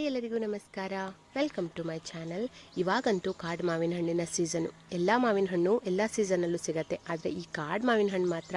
ಎಲ್ಲರಿಗೂ ನಮಸ್ಕಾರ. Welcome to my channel. ಇವಾಗಂತೂ ಕಾಡು ಮಾವಿನ ಹಣ್ಣಿನ ಸೀಸನು. ಎಲ್ಲ ಮಾವಿನ ಹಣ್ಣು ಎಲ್ಲ ಸೀಸನಲ್ಲೂ ಸಿಗುತ್ತೆ. ಆದರೆ ಈ ಕಾಡು ಮಾವಿನ ಹಣ್ಣು ಮಾತ್ರ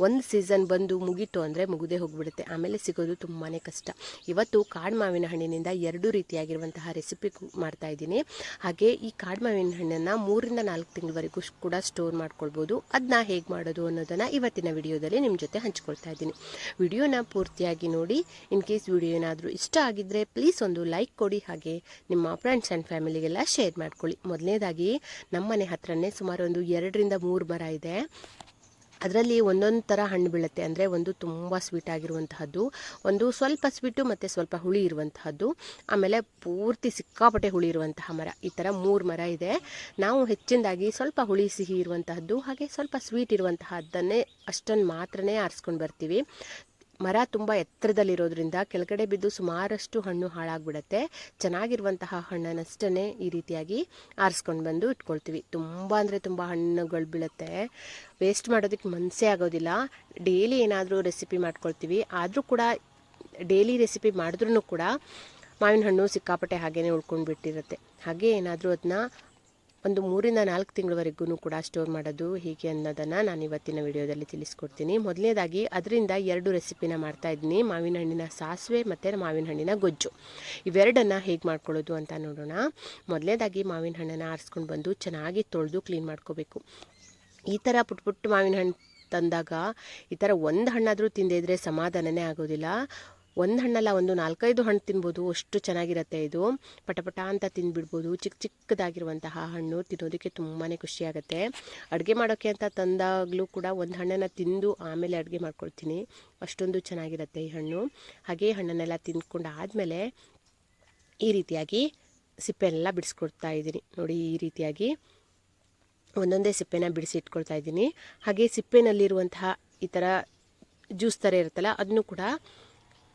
ಒಂದು ಸೀಸನ್ ಬಂದು ಮುಗೀತು ಅಂದರೆ ಮುಗಿದೇ ಹೋಗಿಬಿಡುತ್ತೆ. ಆಮೇಲೆ ಸಿಗೋದು ತುಂಬಾ ಕಷ್ಟ. ಇವತ್ತು ಕಾಡು ಮಾವಿನ ಹಣ್ಣಿನಿಂದ 2 ರೀತಿಯಾಗಿರುವಂತಹ ರೆಸಿಪಿ ಮಾಡ್ತಾಯಿದ್ದೀನಿ. ಹಾಗೆ ಈ ಕಾಡು ಮಾವಿನ ಹಣ್ಣನ್ನು 3 ರಿಂದ 4 ತಿಂಗಳವರೆಗೂ ಕೂಡ ಸ್ಟೋರ್ ಮಾಡ್ಕೊಳ್ಬೋದು. ಅದನ್ನ ಹೇಗೆ ಮಾಡೋದು ಅನ್ನೋದನ್ನು ಇವತ್ತಿನ ವಿಡಿಯೋದಲ್ಲಿ ನಿಮ್ಮ ಜೊತೆ ಹಂಚ್ಕೊಳ್ತಾ ಇದ್ದೀನಿ. ವಿಡಿಯೋನ ಪೂರ್ತಿಯಾಗಿ ನೋಡಿ. ಇನ್ ಕೇಸ್ ವಿಡಿಯೋ ಏನಾದರೂ ಇಷ್ಟ ಆಗಿದ್ದರೆ ಪ್ಲೀಸ್ ಒಂದು ಲೈಕ್ ಕೊಡಿ. ಹಾಗೆ ನಿಮ್ಮ ಫ್ರೆಂಡ್ಸ್ ಆ್ಯಂಡ್ ಫ್ಯಾಮಿಲಿಗೆಲ್ಲ ಶೇರ್ ಮಾಡ್ಕೊಳ್ಳಿ. ಮೊದಲನೇದಾಗಿ ನಮ್ಮನೆ ಹತ್ರನೇ ಸುಮಾರು ಒಂದು 2 ರಿಂದ 3 ಮರ ಇದೆ. ಅದರಲ್ಲಿ ಒಂದೊಂದು ಥರ ಹಣ್ಣು ಬೀಳುತ್ತೆ. ಅಂದರೆ ಒಂದು ತುಂಬ ಸ್ವೀಟ್ ಆಗಿರುವಂತಹದ್ದು, ಒಂದು ಸ್ವಲ್ಪ ಸ್ವೀಟು ಮತ್ತು ಸ್ವಲ್ಪ ಹುಳಿ ಇರುವಂತಹದ್ದು, ಆಮೇಲೆ ಪೂರ್ತಿ ಸಿಕ್ಕಾಪಟ್ಟೆ ಹುಳಿ ಇರುವಂತಹ ಮರ. ಈ ಥರ 3 ಮರ ಇದೆ. ನಾವು ಹೆಚ್ಚಿನದಾಗಿ ಸ್ವಲ್ಪ ಹುಳಿ ಸಿಹಿ ಇರುವಂತಹದ್ದು ಹಾಗೆ ಸ್ವಲ್ಪ ಸ್ವೀಟ್ ಇರುವಂತಹದ್ದನ್ನೇ ಅಷ್ಟನ್ನು ಮಾತ್ರನೇ ಆರಿಸ್ಕೊಂಡು ಬರ್ತೀವಿ. ಮರ ತುಂಬ ಎತ್ತರದಲ್ಲಿರೋದ್ರಿಂದ ಕೆಳಗಡೆ ಬಿದ್ದು ಸುಮಾರಷ್ಟು ಹಣ್ಣು ಹಾಳಾಗ್ಬಿಡುತ್ತೆ. ಚೆನ್ನಾಗಿರುವಂತಹ ಹಣ್ಣನ್ನಷ್ಟೇ ಈ ರೀತಿಯಾಗಿ ಆರಿಸ್ಕೊಂಡು ಬಂದು ಇಟ್ಕೊಳ್ತೀವಿ. ತುಂಬ ಅಂದರೆ ತುಂಬ ಹಣ್ಣುಗಳು ಬೀಳುತ್ತೆ. ವೇಸ್ಟ್ ಮಾಡೋದಕ್ಕೆ ಮನಸ್ಸೇ ಆಗೋದಿಲ್ಲ. ಡೈಲಿ ಏನಾದರೂ ರೆಸಿಪಿ ಮಾಡ್ಕೊಳ್ತೀವಿ. ಆದರೂ ಕೂಡ ಡೈಲಿ ರೆಸಿಪಿ ಮಾಡಿದ್ರೂ ಕೂಡ ಮಾವಿನ ಹಣ್ಣು ಸಿಕ್ಕಾಪಟ್ಟೆ ಹಾಗೇ ಉಳ್ಕೊಂಡು ಬಿಟ್ಟಿರುತ್ತೆ. ಹಾಗೆ ಏನಾದರೂ ಅದನ್ನ ಒಂದು 3 ರಿಂದ 4 ತಿಂಗಳವರೆಗೂ ಕೂಡ ಸ್ಟೋರ್ ಮಾಡೋದು ಹೇಗೆ ಅನ್ನೋದನ್ನು ನಾನು ಇವತ್ತಿನ ವಿಡಿಯೋದಲ್ಲಿ ತಿಳಿಸ್ಕೊಡ್ತೀನಿ. ಮೊದಲನೇದಾಗಿ ಅದರಿಂದ 2 ರೆಸಿಪಿನ ಮಾಡ್ತಾಯಿದ್ದೀನಿ. ಮಾವಿನ ಹಣ್ಣಿನ ಸಾಸಿವೆ ಮತ್ತು ಮಾವಿನ ಹಣ್ಣಿನ ಗೊಜ್ಜು. ಇವೆರಡನ್ನು ಹೇಗೆ ಮಾಡ್ಕೊಳ್ಳೋದು ಅಂತ ನೋಡೋಣ. ಮೊದಲನೇದಾಗಿ ಮಾವಿನ ಹಣ್ಣನ್ನು ಆರಿಸ್ಕೊಂಡು ಬಂದು ಚೆನ್ನಾಗಿ ತೊಳೆದು ಕ್ಲೀನ್ ಮಾಡ್ಕೋಬೇಕು. ಈ ಥರ ಪುಟ್ಟ ಮಾವಿನ ಹಣ್ಣು ತಂದಾಗ ಈ ಥರ ಒಂದು ಹಣ್ಣಾದರೂ ತಿಂದೇ ಇದ್ದರೆ ಸಮಾಧಾನನೇ ಆಗೋದಿಲ್ಲ. ಒಂದು ಹಣ್ಣಲ್ಲ, ಒಂದು 4-5 ಹಣ್ಣು ತಿನ್ಬೋದು. ಅಷ್ಟು ಚೆನ್ನಾಗಿರುತ್ತೆ ಇದು. ಪಟಪಟ ಅಂತ ತಿಂದುಬಿಡ್ಬೋದು. ಚಿಕ್ಕದಾಗಿರುವಂತಹ ಹಣ್ಣು ತಿನ್ನೋದಕ್ಕೆ ತುಂಬಾ ಖುಷಿಯಾಗುತ್ತೆ. ಅಡುಗೆ ಮಾಡೋಕ್ಕೆ ಅಂತ ತಂದಾಗಲೂ ಕೂಡ ಒಂದು ಹಣ್ಣನ್ನು ತಿಂದು ಆಮೇಲೆ ಅಡುಗೆ ಮಾಡ್ಕೊಳ್ತೀನಿ. ಅಷ್ಟೊಂದು ಚೆನ್ನಾಗಿರುತ್ತೆ ಈ ಹಣ್ಣು. ಹಾಗೆ ಹಣ್ಣನ್ನೆಲ್ಲ ತಿಂದ್ಕೊಂಡು ಆದಮೇಲೆ ಈ ರೀತಿಯಾಗಿ ಸಿಪ್ಪೆನೆಲ್ಲ ಬಿಡಿಸ್ಕೊಡ್ತಾ ಇದ್ದೀನಿ. ನೋಡಿ, ಈ ರೀತಿಯಾಗಿ ಒಂದೊಂದೇ ಸಿಪ್ಪೆನ ಬಿಡಿಸಿ ಇಟ್ಕೊಳ್ತಾ ಇದ್ದೀನಿ. ಹಾಗೆ ಸಿಪ್ಪೆನಲ್ಲಿರುವಂತಹ ಈ ಥರ ಜ್ಯೂಸ್ ಥರ ಇರುತ್ತಲ್ಲ, ಅದನ್ನು ಕೂಡ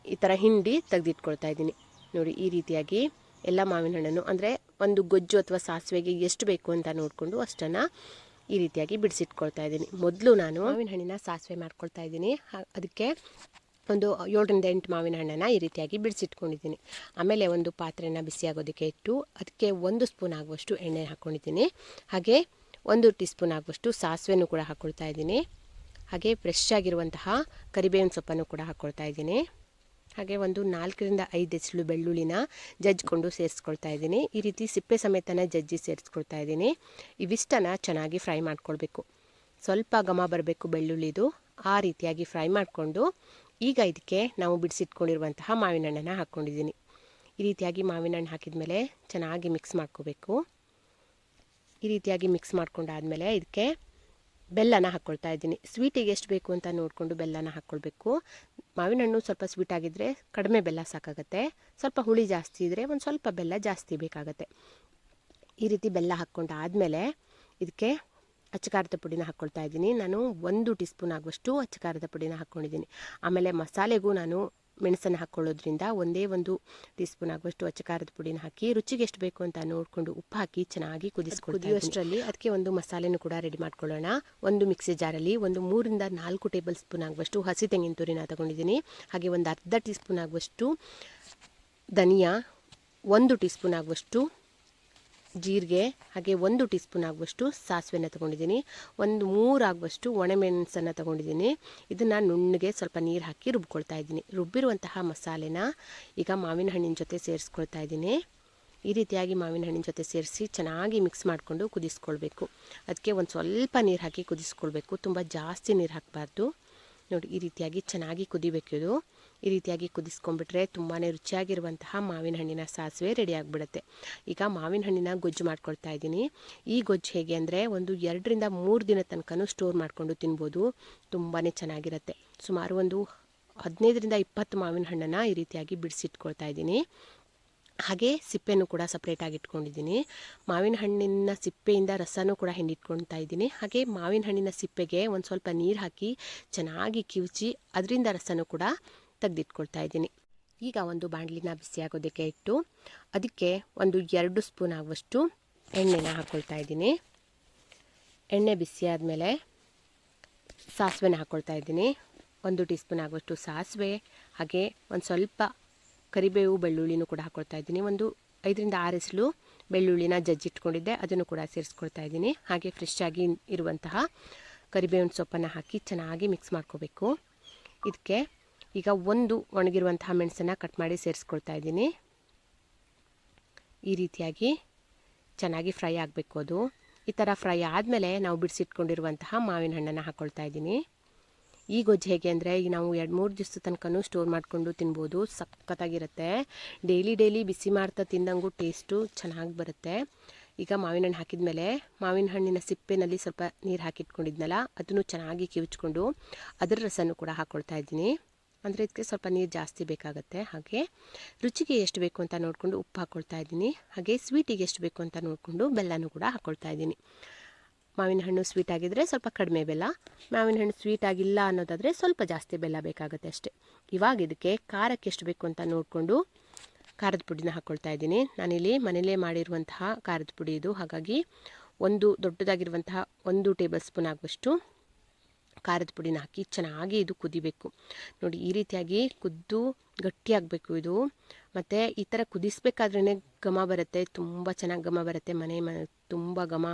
ಈ ಥರ ಹಿಂಡಿ ತೆಗೆದಿಟ್ಕೊಳ್ತಾ ಇದ್ದೀನಿ. ನೋಡಿ, ಈ ರೀತಿಯಾಗಿ ಎಲ್ಲ ಮಾವಿನ ಹಣ್ಣನ್ನು, ಅಂದರೆ ಒಂದು ಗೊಜ್ಜು ಅಥವಾ ಸಾಸಿವೆಗೆ ಎಷ್ಟು ಬೇಕು ಅಂತ ನೋಡಿಕೊಂಡು ಅಷ್ಟನ್ನು ಈ ರೀತಿಯಾಗಿ ಬಿಡಿಸಿಟ್ಕೊಳ್ತಾ ಇದ್ದೀನಿ. ಮೊದಲು ನಾನು ಮಾವಿನ ಹಣ್ಣಿನ ಸಾಸಿವೆ ಮಾಡ್ಕೊಳ್ತಾ ಇದ್ದೀನಿ. ಅದಕ್ಕೆ ಒಂದು 7 ರಿಂದ 8 ಮಾವಿನ ಹಣ್ಣನ್ನು ಈ ರೀತಿಯಾಗಿ ಬಿಡಿಸಿಟ್ಕೊಂಡಿದ್ದೀನಿ. ಆಮೇಲೆ ಒಂದು ಪಾತ್ರೆನ ಬಿಸಿಯಾಗೋದಕ್ಕೆ ಇಟ್ಟು ಅದಕ್ಕೆ 1 ಸ್ಪೂನ್ ಆಗುವಷ್ಟು ಎಣ್ಣೆ ಹಾಕ್ಕೊಂಡಿದ್ದೀನಿ. ಹಾಗೆ 1 ಟೀ ಸ್ಪೂನ್ ಆಗುವಷ್ಟು ಸಾಸಿವೆನೂ ಕೂಡ ಹಾಕ್ಕೊಳ್ತಾ ಇದ್ದೀನಿ. ಹಾಗೆ ಫ್ರೆಶ್ ಆಗಿರುವಂತಹ ಕರಿಬೇವಿನ ಸೊಪ್ಪನ್ನು ಕೂಡ ಹಾಕ್ಕೊಳ್ತಾ ಇದ್ದೀನಿ. ಹಾಗೆ ಒಂದು 4 ರಿಂದ 5 ಎಸಳು ಬೆಳ್ಳುಳ್ಳಿನ ಜಜ್ಜಿಕೊಂಡು ಸೇರಿಸ್ಕೊಳ್ತಾ ಇದ್ದೀನಿ. ಈ ರೀತಿ ಸಿಪ್ಪೆ ಸಮೇತನ ಜಜ್ಜಿ ಸೇರಿಸ್ಕೊಳ್ತಾ ಇದ್ದೀನಿ. ಇವಿಷ್ಟನ್ನು ಚೆನ್ನಾಗಿ ಫ್ರೈ ಮಾಡ್ಕೊಳ್ಬೇಕು. ಸ್ವಲ್ಪ ಘಮ ಬರಬೇಕು ಬೆಳ್ಳುಳ್ಳಿದು. ಆ ರೀತಿಯಾಗಿ ಫ್ರೈ ಮಾಡಿಕೊಂಡು ಈಗ ಇದಕ್ಕೆ ನಾವು ಬಿಡಿಸಿಟ್ಕೊಂಡಿರುವಂತಹ ಮಾವಿನ ಹಣ್ಣನ್ನು ಹಾಕ್ಕೊಂಡಿದ್ದೀನಿ. ಈ ರೀತಿಯಾಗಿ ಮಾವಿನ ಹಣ್ಣು ಹಾಕಿದ ಮೇಲೆ ಚೆನ್ನಾಗಿ ಮಿಕ್ಸ್ ಮಾಡ್ಕೋಬೇಕು. ಈ ರೀತಿಯಾಗಿ ಮಿಕ್ಸ್ ಮಾಡ್ಕೊಂಡಾದಮೇಲೆ ಇದಕ್ಕೆ ಬೆಲ್ಲನ ಹಾಕ್ಕೊಳ್ತಾ ಇದ್ದೀನಿ. ಸ್ವೀಟಿಗೆ ಎಷ್ಟು ಬೇಕು ಅಂತ ನೋಡಿಕೊಂಡು ಬೆಲ್ಲನ ಹಾಕ್ಕೊಳ್ಬೇಕು. ಮಾವಿನ ಹಣ್ಣು ಸ್ವಲ್ಪ ಸ್ವೀಟ್ ಆಗಿದ್ದರೆ ಕಡಿಮೆ ಬೆಲ್ಲ ಸಾಕಾಗುತ್ತೆ. ಸ್ವಲ್ಪ ಹುಳಿ ಜಾಸ್ತಿ ಇದ್ದರೆ ಒಂದು ಸ್ವಲ್ಪ ಬೆಲ್ಲ ಜಾಸ್ತಿ ಬೇಕಾಗುತ್ತೆ. ಈ ರೀತಿ ಬೆಲ್ಲ ಹಾಕ್ಕೊಂಡಾದಮೇಲೆ ಇದಕ್ಕೆ ಅಚ್ಚಕಾರದ ಪುಡಿನ ಹಾಕ್ಕೊಳ್ತಾ ಇದ್ದೀನಿ. ನಾನು 1 ಟೀ ಸ್ಪೂನ್ ಆಗುವಷ್ಟು ಅಚ್ಚಕಾರದ ಪುಡಿನ ಹಾಕ್ಕೊಂಡಿದ್ದೀನಿ. ಆಮೇಲೆ ಮಸಾಲೆಗೂ ನಾನು ಮೆಣಸನ್ನು ಹಾಕ್ಕೊಳ್ಳೋದ್ರಿಂದ 1 ಟೀ ಸ್ಪೂನ್ ಆಗುವಷ್ಟು ಅಚ್ಚಕಾರದ ಪುಡಿನ ಹಾಕಿ ರುಚಿಗೆ ಎಷ್ಟು ಬೇಕು ಅಂತ ನೋಡಿಕೊಂಡು ಉಪ್ಪು ಹಾಕಿ ಚೆನ್ನಾಗಿ ಕುದಿಯೋಷ್ಟರಲ್ಲಿ ಅದಕ್ಕೆ ಒಂದು ಮಸಾಲೆನೂ ಕೂಡ ರೆಡಿ ಮಾಡ್ಕೊಳ್ಳೋಣ. ಒಂದು ಮಿಕ್ಸಿ ಜಾರಲ್ಲಿ 3 ರಿಂದ 4 ಟೇಬಲ್ ಸ್ಪೂನ್ ಆಗುವಷ್ಟು ಹಸಿ ತೆಂಗಿನ ತುರಿನ ತಗೊಂಡಿದ್ದೀನಿ. ಹಾಗೆ ಒಂದು ಅರ್ಧ ಟೀ ಸ್ಪೂನ್ ಆಗುವಷ್ಟು ಧನಿಯಾ, 1 ಟೀ ಸ್ಪೂನ್ ಆಗುವಷ್ಟು ಜೀರಿಗೆ, ಹಾಗೆ 1 ಟೀ ಸ್ಪೂನ್ ಆಗುವಷ್ಟು ಸಾಸಿವೆನ ತೊಗೊಂಡಿದ್ದೀನಿ. 3 ಆಗುವಷ್ಟು ಒಣಮೆಣಸನ್ನು ತೊಗೊಂಡಿದ್ದೀನಿ. ಇದನ್ನು ನುಣ್ಣಗೆ ಸ್ವಲ್ಪ ನೀರು ಹಾಕಿ ರುಬ್ಕೊಳ್ತಾ ಇದ್ದೀನಿ. ರುಬ್ಬಿರುವಂತಹ ಮಸಾಲೆನ ಈಗ ಮಾವಿನ ಹಣ್ಣಿನ ಜೊತೆ ಸೇರಿಸ್ಕೊಳ್ತಾ ಇದ್ದೀನಿ. ಈ ರೀತಿಯಾಗಿ ಮಾವಿನ ಹಣ್ಣಿನ ಜೊತೆ ಸೇರಿಸಿ ಚೆನ್ನಾಗಿ ಮಿಕ್ಸ್ ಮಾಡಿಕೊಂಡು ಕುದಿಸ್ಕೊಳ್ಬೇಕು. ಅದಕ್ಕೆ ಒಂದು ಸ್ವಲ್ಪ ನೀರು ಹಾಕಿ ಕುದಿಸ್ಕೊಳ್ಬೇಕು. ತುಂಬ ಜಾಸ್ತಿ ನೀರು ಹಾಕಬಾರ್ದು. ನೋಡಿ, ಈ ರೀತಿಯಾಗಿ ಚೆನ್ನಾಗಿ ಕುದಿಬೇಕಿದು. ಈ ರೀತಿಯಾಗಿ ಕುದಿಸ್ಕೊಂಡ್ಬಿಟ್ರೆ ತುಂಬಾ ರುಚಿಯಾಗಿರುವಂತಹ ಮಾವಿನ ಹಣ್ಣಿನ ಸಾಸಿವೆ ರೆಡಿ ಆಗಿಬಿಡುತ್ತೆ. ಈಗ ಮಾವಿನ ಹಣ್ಣಿನ ಗೊಜ್ಜು ಮಾಡ್ಕೊಳ್ತಾ ಇದ್ದೀನಿ. ಈ ಗೊಜ್ಜು ಹೇಗೆ ಅಂದರೆ ಒಂದು 2 ರಿಂದ 3 ದಿನ ತನಕ ಸ್ಟೋರ್ ಮಾಡಿಕೊಂಡು ತಿನ್ಬೋದು. ತುಂಬಾ ಚೆನ್ನಾಗಿರುತ್ತೆ. ಸುಮಾರು ಒಂದು 15 ರಿಂದ 20 ಮಾವಿನ ಹಣ್ಣನ್ನು ಈ ರೀತಿಯಾಗಿ ಬಿಡಿಸಿಟ್ಕೊಳ್ತಾ ಇದ್ದೀನಿ. ಹಾಗೆ ಸಿಪ್ಪೆನೂ ಕೂಡ ಸಪ್ರೇಟಾಗಿ ಇಟ್ಕೊಂಡಿದ್ದೀನಿ. ಮಾವಿನ ಹಣ್ಣಿನ ಸಿಪ್ಪೆಯಿಂದ ರಸನೂ ಕೂಡ ಹಿಂಡಿಟ್ಕೊಳ್ತಾ ಇದ್ದೀನಿ. ಹಾಗೆ ಮಾವಿನ ಹಣ್ಣಿನ ಸಿಪ್ಪೆಗೆ ಒಂದು ಸ್ವಲ್ಪ ನೀರು ಹಾಕಿ ಚೆನ್ನಾಗಿ ಕಿವುಚಿ ಅದರಿಂದ ರಸನೂ ಕೂಡ ತೆಗೆದಿಟ್ಕೊಳ್ತಾ ಇದ್ದೀನಿ. ಈಗ ಒಂದು ಬಾಣಲಿನ ಬಿಸಿಯಾಗೋದಕ್ಕೆ ಇಟ್ಟು ಅದಕ್ಕೆ ಒಂದು 2 ಸ್ಪೂನ್ ಆಗುವಷ್ಟು ಎಣ್ಣೆನ ಹಾಕ್ಕೊಳ್ತಾ ಇದ್ದೀನಿ. ಎಣ್ಣೆ ಬಿಸಿಯಾದಮೇಲೆ ಸಾಸಿವೆನ ಹಾಕ್ಕೊಳ್ತಾ ಇದ್ದೀನಿ. 1 ಟೀ ಸ್ಪೂನ್ ಆಗುವಷ್ಟು ಸಾಸಿವೆ, ಹಾಗೆ ಒಂದು ಸ್ವಲ್ಪ ಕರಿಬೇವು ಬೆಳ್ಳುಳ್ಳಿನೂ ಕೂಡ ಹಾಕ್ಕೊಳ್ತಾ ಇದ್ದೀನಿ. ಒಂದು 5ರಿಂದ 6 ಎಸಳು ಬೆಳ್ಳುಳ್ಳಿನ ಜಜ್ಜಿಟ್ಕೊಂಡಿದ್ದೆ, ಅದನ್ನು ಕೂಡ ಸೇರಿಸ್ಕೊಳ್ತಾ ಇದ್ದೀನಿ. ಹಾಗೆ ಫ್ರೆಶ್ ಆಗಿ ಇರುವಂತಹ ಕರಿಬೇವಿನ ಸೊಪ್ಪನ್ನು ಹಾಕಿ ಚೆನ್ನಾಗಿ ಮಿಕ್ಸ್ ಮಾಡ್ಕೋಬೇಕು. ಇದಕ್ಕೆ ಈಗ ಒಂದು ಒಣಗಿರುವಂತಹ ಮೆಣಸನ್ನು ಕಟ್ ಮಾಡಿ ಸೇರಿಸ್ಕೊಳ್ತಾ ಇದ್ದೀನಿ. ಈ ರೀತಿಯಾಗಿ ಚೆನ್ನಾಗಿ ಫ್ರೈ ಆಗಬೇಕು. ಅದು ಈ ಥರ ಫ್ರೈ ಆದಮೇಲೆ ನಾವು ಬಿಡಿಸಿಟ್ಕೊಂಡಿರುವಂತಹ ಮಾವಿನ ಹಣ್ಣನ್ನು ಹಾಕ್ಕೊಳ್ತಾ ಇದ್ದೀನಿ. ಈ ಗೊಜ್ಜು ಹೇಗೆ ಅಂದರೆ, ಈಗ ನಾವು 2-3 ದಿವಸದ ತನಕನೂ ಸ್ಟೋರ್ ಮಾಡಿಕೊಂಡು ತಿನ್ಬೋದು. ಸಖತ್ತಾಗಿರುತ್ತೆ. ಡೈಲಿ ಬಿಸಿ ಮಾಡ್ತಾ ತಿಂದಂಗೂ ಟೇಸ್ಟು ಚೆನ್ನಾಗಿ ಬರುತ್ತೆ. ಈಗ ಮಾವಿನ ಹಣ್ಣು ಹಾಕಿದ ಮೇಲೆ ಮಾವಿನ ಹಣ್ಣಿನ ಸಿಪ್ಪೆನಲ್ಲಿ ಸ್ವಲ್ಪ ನೀರು ಹಾಕಿಟ್ಕೊಂಡಿದ್ನಲ್ಲ, ಅದನ್ನು ಚೆನ್ನಾಗಿ ಕಿವುಚ್ಕೊಂಡು ಅದರ ರಸನೂ ಕೂಡ ಹಾಕ್ಕೊಳ್ತಾ ಇದ್ದೀನಿ. ಅಂದರೆ ಇದಕ್ಕೆ ಸ್ವಲ್ಪ ನೀರು ಜಾಸ್ತಿ ಬೇಕಾಗುತ್ತೆ. ಹಾಗೆ ರುಚಿಗೆ ಎಷ್ಟು ಬೇಕು ಅಂತ ನೋಡಿಕೊಂಡು ಉಪ್ಪು ಹಾಕ್ಕೊಳ್ತಾ ಇದ್ದೀನಿ. ಹಾಗೆ ಸ್ವೀಟಿಗೆ ಎಷ್ಟು ಬೇಕು ಅಂತ ನೋಡಿಕೊಂಡು ಬೆಲ್ಲನೂ ಕೂಡ ಹಾಕ್ಕೊಳ್ತಾ ಇದ್ದೀನಿ. ಮಾವಿನ ಹಣ್ಣು ಸ್ವೀಟ್ ಆಗಿದ್ದರೆ ಸ್ವಲ್ಪ ಕಡಿಮೆ ಬೆಲ್ಲ, ಮಾವಿನ ಹಣ್ಣು ಸ್ವೀಟ್ ಆಗಿಲ್ಲ ಅನ್ನೋದಾದರೆ ಸ್ವಲ್ಪ ಜಾಸ್ತಿ ಬೆಲ್ಲ ಬೇಕಾಗುತ್ತೆ ಅಷ್ಟೇ. ಇವಾಗ ಇದಕ್ಕೆ ಖಾರಕ್ಕೆ ಎಷ್ಟು ಬೇಕು ಅಂತ ನೋಡಿಕೊಂಡು ಖಾರದ ಪುಡಿನ ಹಾಕ್ಕೊಳ್ತಾ ಇದ್ದೀನಿ. ನಾನಿಲ್ಲಿ ಮನೇಲೇ ಮಾಡಿರುವಂತಹ ಖಾರದ ಪುಡಿ ಇದು. ಹಾಗಾಗಿ ಒಂದು ದೊಡ್ಡದಾಗಿರುವಂತಹ 1 ಟೇಬಲ್ ಸ್ಪೂನ್ ಆಗುವಷ್ಟು ಖಾರದ ಪುಡಿನ ಹಾಕಿ ಚೆನ್ನಾಗಿ ಇದು ಕುದಿಬೇಕು. ನೋಡಿ, ಈ ರೀತಿಯಾಗಿ ಕುದ್ದು ಗಟ್ಟಿಯಾಗಬೇಕು ಇದು. ಮತ್ತು ಈ ಥರ ಕುದಿಸ್ಬೇಕಾದ್ರೇ ಘಮ ಬರುತ್ತೆ, ತುಂಬ ಚೆನ್ನಾಗಿ ಘಮ ಬರುತ್ತೆ. ಮನೆ ತುಂಬ ಘಮ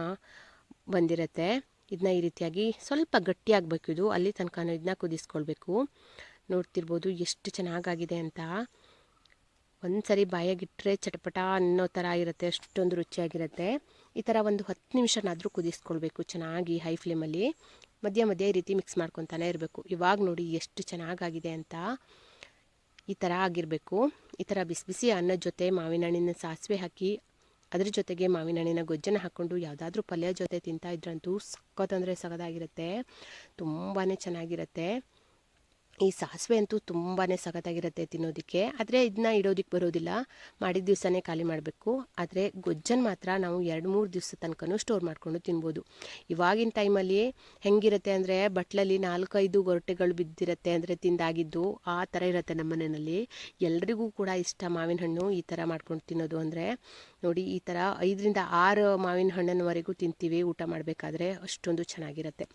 ಬಂದಿರುತ್ತೆ. ಇದನ್ನ ಈ ರೀತಿಯಾಗಿ ಸ್ವಲ್ಪ ಗಟ್ಟಿಯಾಗಬೇಕು ಇದು. ಅಲ್ಲಿ ತನಕ ಇದನ್ನ ಕುದಿಸ್ಕೊಳ್ಬೇಕು. ನೋಡ್ತಿರ್ಬೋದು ಎಷ್ಟು ಚೆನ್ನಾಗಾಗಿದೆ ಅಂತ. ಒಂದು ಸರಿ ಬಾಯಾಗಿಟ್ಟರೆ ಚಟಪಟ ಅನ್ನೋ ಥರ ಇರುತ್ತೆ, ಅಷ್ಟೊಂದು ರುಚಿಯಾಗಿರುತ್ತೆ. ಈ ಥರ ಒಂದು 10 ನಿಮಿಷನಾದರೂ ಕುದಿಸ್ಕೊಳ್ಬೇಕು ಚೆನ್ನಾಗಿ ಹೈ ಫ್ಲೇಮಲ್ಲಿ. ಮಧ್ಯೆ ಈ ರೀತಿ ಮಿಕ್ಸ್ ಮಾಡ್ಕೊತಾನೆ ಇರಬೇಕು. ಇವಾಗ ನೋಡಿ ಎಷ್ಟು ಚೆನ್ನಾಗಾಗಿದೆ ಅಂತ. ಈ ಥರ ಆಗಿರಬೇಕು. ಈ ಥರ ಬಿಸಿ ಅನ್ನದ ಜೊತೆ ಮಾವಿನ ಹಣ್ಣಿನ ಸಾಸಿವೆ ಹಾಕಿ ಅದ್ರ ಜೊತೆಗೆ ಮಾವಿನ ಹಣ್ಣಿನ ಗೊಜ್ಜನ್ನು ಹಾಕ್ಕೊಂಡು ಯಾವುದಾದ್ರೂ ಪಲ್ಯ ಜೊತೆ ತಿಂತಾ ಇದ್ರಂತೂ ಸಖತ್ತಂದರೆ ಸಖತ್ತಾಗಿರುತ್ತೆ. ತುಂಬಾ ಚೆನ್ನಾಗಿರುತ್ತೆ. ಈ ಸಾಸಿವೆ ಅಂತೂ ತುಂಬಾ ಸಖತ್ತಾಗಿರುತ್ತೆ ತಿನ್ನೋದಕ್ಕೆ. ಆದರೆ ಇದನ್ನ ಇಡೋದಕ್ಕೆ ಬರೋದಿಲ್ಲ, ಮಾಡಿದ ದಿವಸನೇ ಖಾಲಿ ಮಾಡಬೇಕು. ಆದರೆ ಗೊಜ್ಜನ್ನು ಮಾತ್ರ ನಾವು 2-3 ದಿವಸ ತನಕನೂ ಸ್ಟೋರ್ ಮಾಡಿಕೊಂಡು ತಿನ್ಬೋದು. ಇವಾಗಿನ ಟೈಮಲ್ಲಿ ಹೆಂಗಿರುತ್ತೆ ಅಂದರೆ, ಬಟ್ಲಲ್ಲಿ 4-5 ಗೊರಟೆಗಳು ಬಿದ್ದಿರುತ್ತೆ, ಅಂದರೆ ತಿಂದಾಗಿದ್ದು ಆ ಥರ ಇರುತ್ತೆ ನಮ್ಮ ಮನೆಯಲ್ಲಿ. ಎಲ್ರಿಗೂ ಕೂಡ ಇಷ್ಟ ಮಾವಿನ ಹಣ್ಣು ಈ ಥರ ಮಾಡ್ಕೊಂಡು ತಿನ್ನೋದು ಅಂದರೆ. ನೋಡಿ, ಈ ಥರ 5ರಿಂದ 6 ಮಾವಿನ ಹಣ್ಣಿನವರೆಗೂ ತಿಂತೀವಿ ಊಟ ಮಾಡಬೇಕಾದ್ರೆ, ಅಷ್ಟೊಂದು ಚೆನ್ನಾಗಿರುತ್ತೆ.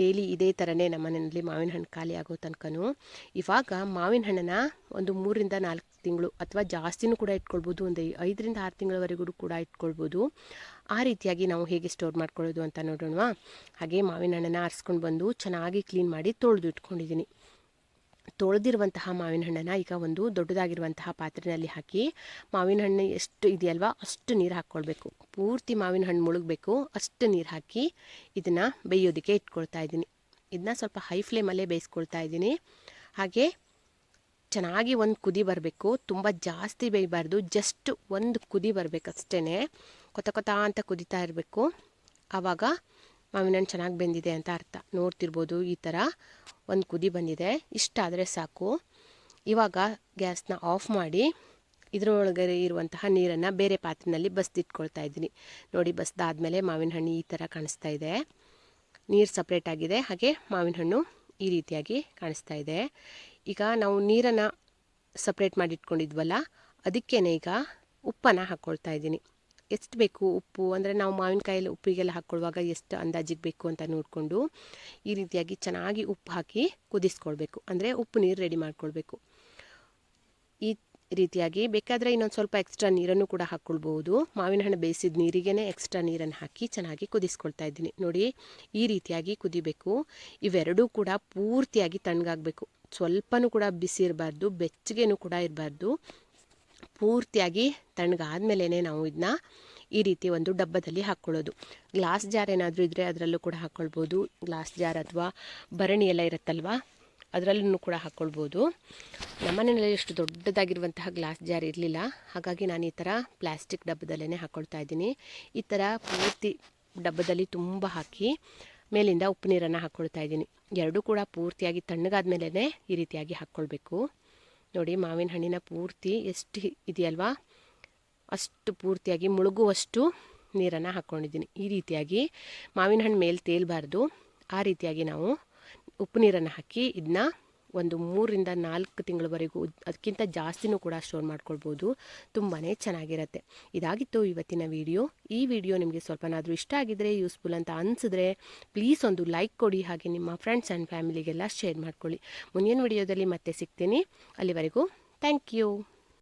ಡೈಲಿ ಇದೇ ಥರನೇ ನಮ್ಮ ಮನೆಯಲ್ಲಿ ಮಾವಿನ ಹಣ್ಣು ಖಾಲಿ ಆಗೋ ತನಕನೂ. ಇವಾಗ ಮಾವಿನ ಹಣ್ಣನ್ನು ಒಂದು 3ರಿಂದ 4 ತಿಂಗಳು ಅಥವಾ ಜಾಸ್ತಿನೂ ಕೂಡ ಇಟ್ಕೊಳ್ಬೋದು. ಒಂದು 5ರಿಂದ 6 ತಿಂಗಳವರೆಗೂ ಕೂಡ ಇಟ್ಕೊಳ್ಬೋದು. ಆ ರೀತಿಯಾಗಿ ನಾವು ಹೇಗೆ ಸ್ಟೋರ್ ಮಾಡ್ಕೊಳ್ಳೋದು ಅಂತ ನೋಡೋಣ. ಹಾಗೆ ಮಾವಿನ ಹಣ್ಣನ್ನು ಆರಿಸ್ಕೊಂಡು ಬಂದು ಚೆನ್ನಾಗಿ ಕ್ಲೀನ್ ಮಾಡಿ ತೊಳೆದು ಇಟ್ಕೊಂಡಿದ್ದೀನಿ. ತೊಳೆದಿರುವಂತಹ ಮಾವಿನ ಹಣ್ಣನ್ನು ಈಗ ಒಂದು ದೊಡ್ಡದಾಗಿರುವಂತಹ ಪಾತ್ರೆಯಲ್ಲಿ ಹಾಕಿ, ಮಾವಿನ ಹಣ್ಣು ಎಷ್ಟು ಇದೆಯಲ್ವಾ ಅಷ್ಟು ನೀರು ಹಾಕ್ಕೊಳ್ಬೇಕು. ಪೂರ್ತಿ ಮಾವಿನ ಹಣ್ಣು ಮುಳುಗಬೇಕು ಅಷ್ಟು ನೀರು ಹಾಕಿ ಇದನ್ನು ಬೇಯೋದಕ್ಕೆ ಇಟ್ಕೊಳ್ತಾ ಇದ್ದೀನಿ. ಇದನ್ನ ಸ್ವಲ್ಪ ಹೈ ಫ್ಲೇಮಲ್ಲೇ ಬೇಯಿಸ್ಕೊಳ್ತಾ ಇದ್ದೀನಿ. ಹಾಗೆ ಚೆನ್ನಾಗಿ ಒಂದು ಕುದಿ ಬರಬೇಕು, ತುಂಬ ಜಾಸ್ತಿ ಬೇಯಬಾರ್ದು, ಜಸ್ಟ್ ಒಂದು ಕುದಿ ಬರಬೇಕಷ್ಟೇ. ಕೊತ ಅಂತ ಕುದಿತಾ ಇರಬೇಕು. ಆವಾಗ ಮಾವಿನ ಹಣ್ಣು ಚೆನ್ನಾಗಿ ಬೆಂದಿದೆ ಅಂತ ಅರ್ಥ. ನೋಡ್ತಿರ್ಬೋದು, ಈ ಥರ ಒಂದು ಕುದಿ ಬಂದಿದೆ. ಇಷ್ಟಾದರೆ ಸಾಕು. ಇವಾಗ ಗ್ಯಾಸ್ನ ಆಫ್ ಮಾಡಿ ಇದರೊಳಗಡೆ ಇರುವಂತಹ ನೀರನ್ನು ಬೇರೆ ಪಾತ್ರೆಯಲ್ಲಿ ಬಸ್ದಿಟ್ಕೊಳ್ತಾ ಇದ್ದೀನಿ. ನೋಡಿ, ಬಸ್ದಾದ್ಮೇಲೆ ಮಾವಿನ ಹಣ್ಣು ಈ ಥರ ಕಾಣಿಸ್ತಾ ಇದೆ. ನೀರು ಸಪ್ರೇಟ್ ಆಗಿದೆ, ಹಾಗೆ ಮಾವಿನ ಹಣ್ಣು ಈ ರೀತಿಯಾಗಿ ಕಾಣಿಸ್ತಾ ಇದೆ. ಈಗ ನಾವು ನೀರನ್ನು ಸಪ್ರೇಟ್ ಮಾಡಿಟ್ಕೊಂಡಿದ್ವಲ್ಲ, ಅದಕ್ಕೇ ಈಗ ಉಪ್ಪನ್ನು ಹಾಕ್ಕೊಳ್ತಾ ಇದ್ದೀನಿ. ಎಷ್ಟು ಬೇಕು ಉಪ್ಪು ಅಂದರೆ, ನಾವು ಮಾವಿನಕಾಯಲ್ಲಿ ಉಪ್ಪಿಗೆಲ್ಲ ಹಾಕ್ಕೊಳ್ಳುವಾಗ ಎಷ್ಟು ಅಂದಾಜಿಗೆ ಬೇಕು ಅಂತ ನೋಡಿಕೊಂಡು ಈ ರೀತಿಯಾಗಿ ಚೆನ್ನಾಗಿ ಉಪ್ಪು ಹಾಕಿ ಕುದಿಸ್ಕೊಳ್ಬೇಕು. ಅಂದರೆ ಉಪ್ಪು ನೀರು ರೆಡಿ ಮಾಡ್ಕೊಳ್ಬೇಕು. ಈ ರೀತಿಯಾಗಿ ಬೇಕಾದರೆ ಇನ್ನೊಂದು ಸ್ವಲ್ಪ ಎಕ್ಸ್ಟ್ರಾ ನೀರನ್ನು ಕೂಡ ಹಾಕ್ಕೊಳ್ಬೋದು. ಮಾವಿನ ಹಣ್ಣು ಬೇಯಿಸಿದ ನೀರಿಗೇ ಎಕ್ಸ್ಟ್ರಾ ನೀರನ್ನು ಹಾಕಿ ಚೆನ್ನಾಗಿ ಕುದಿಸ್ಕೊಳ್ತಾ ಇದ್ದೀನಿ. ನೋಡಿ, ಈ ರೀತಿಯಾಗಿ ಕುದಿಬೇಕು. ಇವೆರಡೂ ಕೂಡ ಪೂರ್ತಿಯಾಗಿ ತಣ್ಣಗಾಗಬೇಕು. ಸ್ವಲ್ಪನೂ ಕೂಡ ಬಿಸಿ ಇರಬಾರ್ದು, ಬೆಚ್ಚಗೇನೂ ಕೂಡ ಇರಬಾರ್ದು. ಪೂರ್ತಿಯಾಗಿ ತಣ್ಣಗಾದ್ಮೇಲೆ ನಾವು ಇದನ್ನ ಈ ರೀತಿ ಒಂದು ಡಬ್ಬದಲ್ಲಿ ಹಾಕ್ಕೊಳ್ಳೋದು. ಗ್ಲಾಸ್ ಜಾರ್ ಏನಾದರೂ ಇದ್ದರೆ ಅದರಲ್ಲೂ ಕೂಡ ಹಾಕ್ಕೊಳ್ಬೋದು. ಗ್ಲಾಸ್ ಜಾರ್ ಅಥವಾ ಭರಣಿ ಎಲ್ಲ ಇರುತ್ತಲ್ವ, ಅದರಲ್ಲೂ ಕೂಡ ಹಾಕ್ಕೊಳ್ಬೋದು. ನಮ್ಮನೆಯಲ್ಲಿ ಎಷ್ಟು ದೊಡ್ಡದಾಗಿರುವಂತಹ ಗ್ಲಾಸ್ ಜಾರ್ ಇರಲಿಲ್ಲ, ಹಾಗಾಗಿ ನಾನು ಈ ಥರ ಪ್ಲಾಸ್ಟಿಕ್ ಡಬ್ಬದಲ್ಲೇ ಹಾಕ್ಕೊಳ್ತಾ ಇದ್ದೀನಿ. ಈ ಥರ ಪೂರ್ತಿ ಡಬ್ಬದಲ್ಲಿ ತುಂಬ ಹಾಕಿ ಮೇಲಿಂದ ಉಪ್ಪು ನೀರನ್ನು ಹಾಕ್ಕೊಳ್ತಾ ಇದ್ದೀನಿ. ಎರಡೂ ಕೂಡ ಪೂರ್ತಿಯಾಗಿ ತಣ್ಣಗಾದ ಮೇಲೇ ಈ ರೀತಿಯಾಗಿ ಹಾಕ್ಕೊಳ್ಬೇಕು. ನೋಡಿ, ಮಾವಿನ ಹಣ್ಣಿನ ಪೂರ್ತಿ ಎಷ್ಟು ಇದೆಯಲ್ವಾ ಅಷ್ಟು ಪೂರ್ತಿಯಾಗಿ ಮುಳುಗುವಷ್ಟು ನೀರನ್ನು ಹಾಕ್ಕೊಂಡಿದ್ದೀನಿ. ಈ ರೀತಿಯಾಗಿ ಮಾವಿನ ಹಣ್ಣು ಮೇಲೆ ತೇಲಬಾರ್ದು, ಆ ರೀತಿಯಾಗಿ ನಾವು ಉಪ್ಪು ನೀರನ್ನು ಹಾಕಿ ಇದನ್ನ ಒಂದು 3ರಿಂದ 4 ತಿಂಗಳವರೆಗೂ, ಅದಕ್ಕಿಂತ ಜಾಸ್ತಿನೂ ಕೂಡ ಸ್ಟೋರ್ ಮಾಡ್ಕೊಳ್ಬೋದು. ತುಂಬಾ ಚೆನ್ನಾಗಿರುತ್ತೆ. ಇದಾಗಿತ್ತು ಇವತ್ತಿನ ವಿಡಿಯೋ. ಈ ವಿಡಿಯೋ ನಿಮಗೆ ಸ್ವಲ್ಪನಾದರೂ ಇಷ್ಟ ಆಗಿದ್ದರೆ, ಯೂಸ್ಫುಲ್ ಅಂತ ಅನಿಸಿದ್ರೆ ಪ್ಲೀಸ್ ಒಂದು ಲೈಕ್ ಕೊಡಿ. ಹಾಗೆ ನಿಮ್ಮ ಫ್ರೆಂಡ್ಸ್ ಆ್ಯಂಡ್ ಫ್ಯಾಮಿಲಿಗೆಲ್ಲ ಶೇರ್ ಮಾಡ್ಕೊಳ್ಳಿ. ಮುಂದಿನ ವಿಡಿಯೋದಲ್ಲಿ ಮತ್ತೆ ಸಿಗ್ತೀನಿ. ಅಲ್ಲಿವರೆಗೂ ಥ್ಯಾಂಕ್ ಯು.